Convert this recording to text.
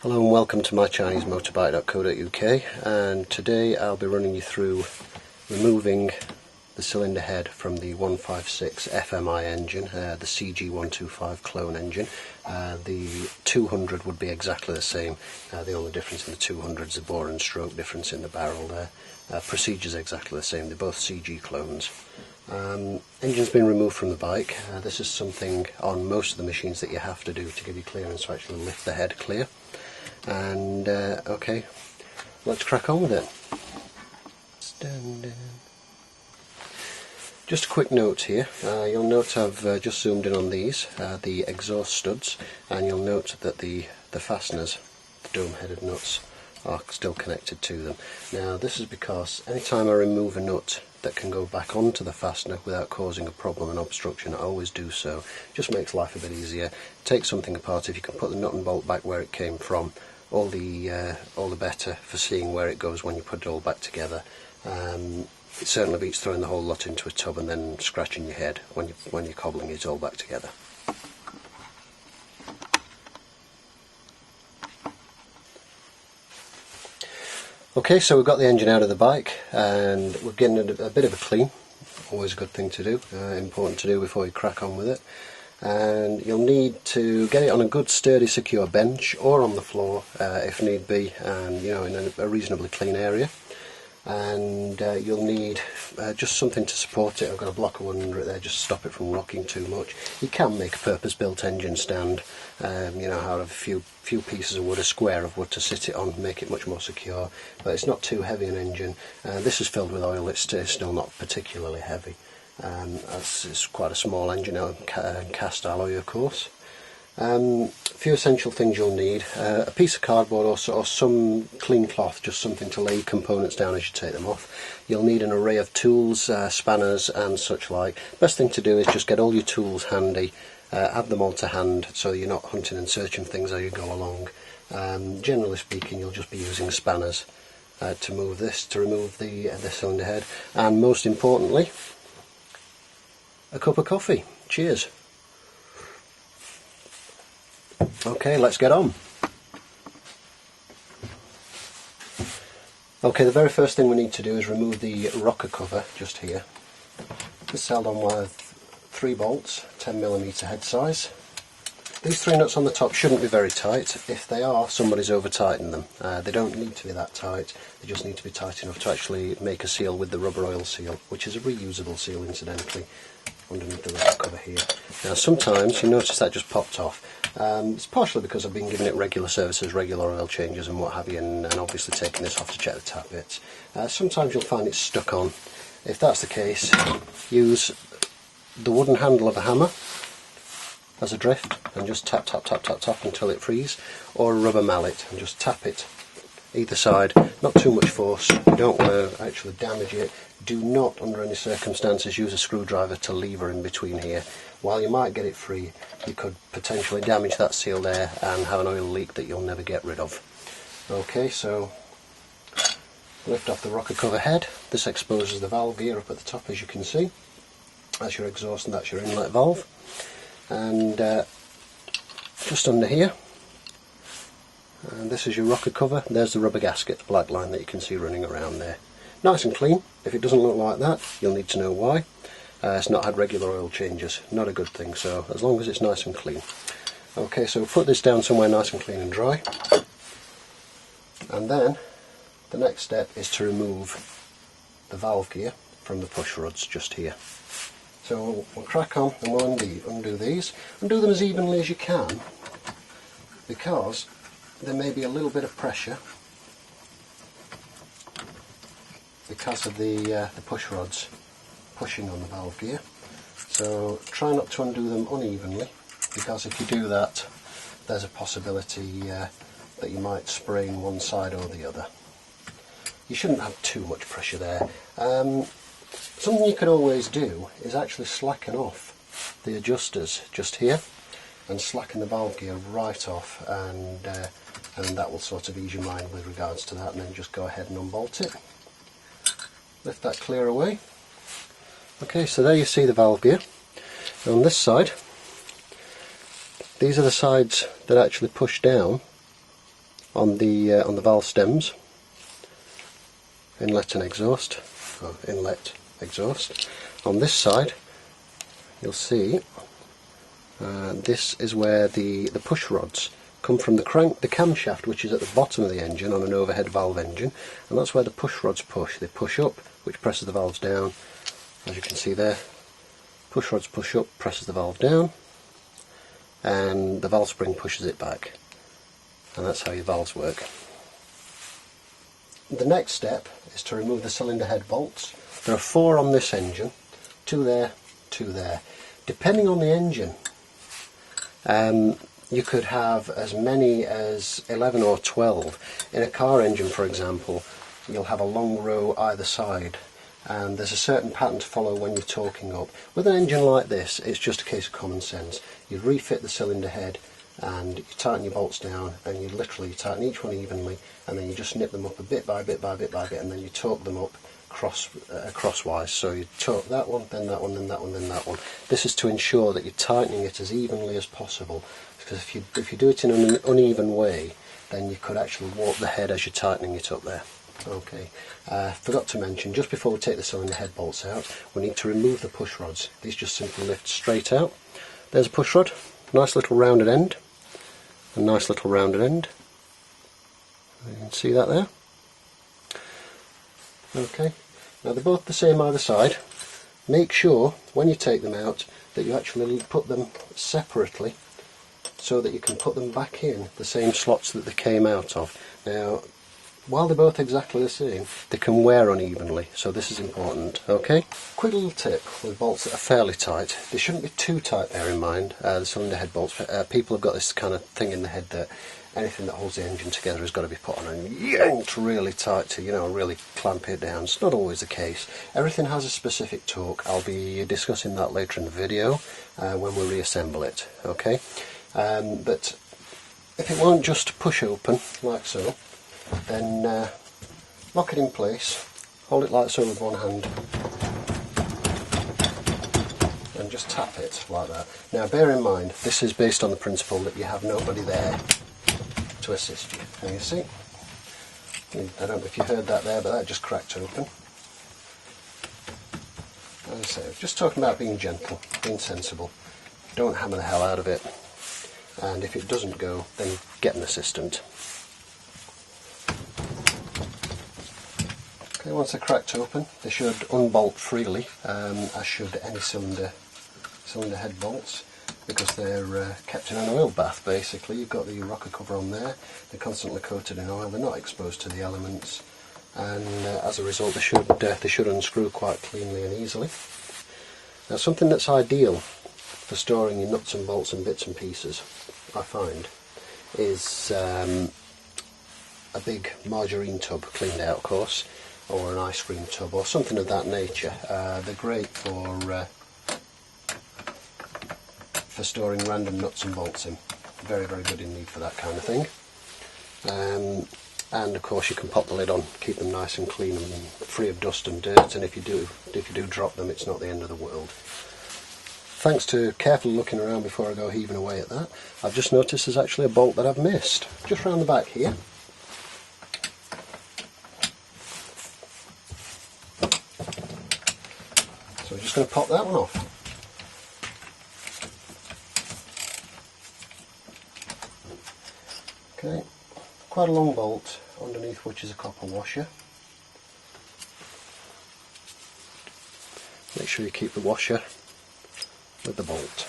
Hello and welcome to mychinesemotorbike.co.uk, and today I'll be running you through removing the cylinder head from the 156 FMI engine, the CG125 clone engine. The 200 would be exactly the same, the only difference in the 200 is the bore and stroke difference in the barrel there. Procedure's exactly the same, they're both CG clones. Engine's been removed from the bike. This is something on most of the machines that you have to do to give you clearance to actually lift the head clear. And okay, let's crack on with it. Just a quick note here, you'll note I've just zoomed in on these, the exhaust studs, and you'll note that the fasteners, the dome-headed nuts, are still connected to them. Now this is because anytime I remove a nut that can go back onto the fastener without causing a problem and obstruction, I always do so. Just makes life a bit easier. Take something apart, if you can put the nut and bolt back where it came from, all the better for seeing where it goes when you put it all back together. It certainly beats throwing the whole lot into a tub and then scratching your head when you're cobbling it all back together. Okay, so we've got the engine out of the bike and we're getting a bit of a clean. Always a good thing to do, important to do before you crack on with it. And you'll need to get it on a good sturdy secure bench or on the floor if need be, and in a reasonably clean area. And you'll need just something to support it. I've got a block of wood under it there just to stop it from rocking too much. You can make a purpose-built engine stand, out of a few pieces of wood, a square of wood to sit it on, make it much more secure, but it's not too heavy an engine. This is filled with oil, it's still not particularly heavy. It's quite a small engine, cast alloy of course. A few essential things you'll need: a piece of cardboard or some clean cloth, just something to lay components down as you take them off. You'll need an array of tools, spanners and such like. Best thing to do is just get all your tools handy, have them all to hand so you're not hunting and searching things as you go along. Generally speaking, you'll just be using spanners to remove the cylinder head, and most importantly, a cup of coffee. Cheers. Okay, let's get on. Okay, the very first thing we need to do is remove the rocker cover just here. This is held on with 3 bolts, 10mm head size. These 3 nuts on the top shouldn't be very tight. If they are, somebody's over tightened them. They don't need to be that tight, they just need to be tight enough to actually make a seal with the rubber oil seal, which is a reusable seal incidentally, underneath the rocker cover here. Now sometimes you notice that just popped off. It's partially because I've been giving it regular services, regular oil changes and what have you, and obviously taking this off to check the tap bits. Sometimes you'll find it's stuck on. If that's the case, use the wooden handle of a hammer as a drift and just tap tap tap tap tap until it frees, or a rubber mallet and just tap it either side, not too much force, you don't want to actually damage it. Do not under any circumstances use a screwdriver to lever in between here. While you might get it free, you could potentially damage that seal there and have an oil leak that you'll never get rid of. Okay, so lift off the rocker cover head. This exposes the valve gear up at the top, as you can see. That's your exhaust and that's your inlet valve. And just under here, and this is your rocker cover. There's the rubber gasket, the black line that you can see running around there. Nice and clean. If it doesn't look like that, you'll need to know why. It's not had regular oil changes, not a good thing, so as long as it's nice and clean. Okay, so put this down somewhere nice and clean and dry, and then the next step is to remove the valve gear from the push rods just here. So we'll crack on and we'll undo these. Undo them as evenly as you can, because there may be a little bit of pressure because of the push rods pushing on the valve gear. So try not to undo them unevenly, because if you do that, there's a possibility that you might sprain one side or the other. You shouldn't have too much pressure there. Something you could always do is actually slacken off the adjusters just here and slacken the valve gear right off, and that will sort of ease your mind with regards to that, and then just go ahead and unbolt it. Lift that clear away. Okay, so there you see the valve gear. And on this side, these are the sides that actually push down on the valve stems, inlet and exhaust, or inlet, exhaust. On this side you'll see this is where the push rods come from the camshaft, which is at the bottom of the engine on an overhead valve engine, and that's where the push rods push. They push up, which presses the valves down. As you can see there, push rods push up, presses the valve down, and the valve spring pushes it back, and that's how your valves work. The next step is to remove the cylinder head bolts. There are 4 on this engine, 2 there, 2 there. Depending on the engine, you could have as many as 11 or 12. In a car engine, for example, you'll have a long row either side, and there's a certain pattern to follow when you're torquing up. With an engine like this, it's just a case of common sense. You refit the cylinder head and you tighten your bolts down, and you literally tighten each one evenly, and then you just nip them up a bit by bit by bit by bit, and then you torque them up crosswise. So you torque that one, then that one, then that one, then that one. This is to ensure that you're tightening it as evenly as possible, because if you do it in an uneven way, then you could actually warp the head as you're tightening it up there. Okay, forgot to mention, just before we take the cylinder head bolts out, we need to remove the push rods. These just simply lift straight out. There's a push rod, nice little rounded end, a nice little rounded end. You can see that there. Okay, now they're both the same either side. Make sure when you take them out that you actually put them separately, so that you can put them back in the same slots that they came out of. Now, while they're both exactly the same, they can wear unevenly, so this is important. Okay? Quick little tip with bolts that are fairly tight. They shouldn't be too tight, bear in mind, the cylinder head bolts. People have got this kind of thing in the head that anything that holds the engine together has got to be put on and yanked really tight to, really clamp it down. It's not always the case. Everything has a specific torque. I'll be discussing that later in the video when we reassemble it. Okay? But if it won't just push open like so, then lock it in place, hold it like so with one hand, and just tap it like that. Now bear in mind, this is based on the principle that you have nobody there to assist you. Can you see? I don't know if you heard that there, but that just cracked open. As I say, just talking about being gentle, being sensible. Don't hammer the hell out of it. And if it doesn't go, then get an assistant. Okay, once they're cracked open, they should unbolt freely, as should any cylinder head bolts, because they're kept in an oil bath. Basically, you've got the rocker cover on there. They're constantly coated in oil. They're not exposed to the elements, and as a result, they should unscrew quite cleanly and easily. Now, something that's ideal for storing your nuts and bolts and bits and pieces, I find, is a big margarine tub, cleaned out of course, or an ice cream tub or something of that nature. They're great for storing random nuts and bolts in. Very, very good indeed for that kind of thing. And of course you can pop the lid on, keep them nice and clean and free of dust and dirt, and if you do drop them, it's not the end of the world. Thanks to carefully looking around before I go heaving away at that, I've just noticed there's actually a bolt that I've missed, just round the back here. So I'm just going to pop that one off. Okay, quite a long bolt, underneath which is a copper washer. Make sure you keep the washer with the bolt.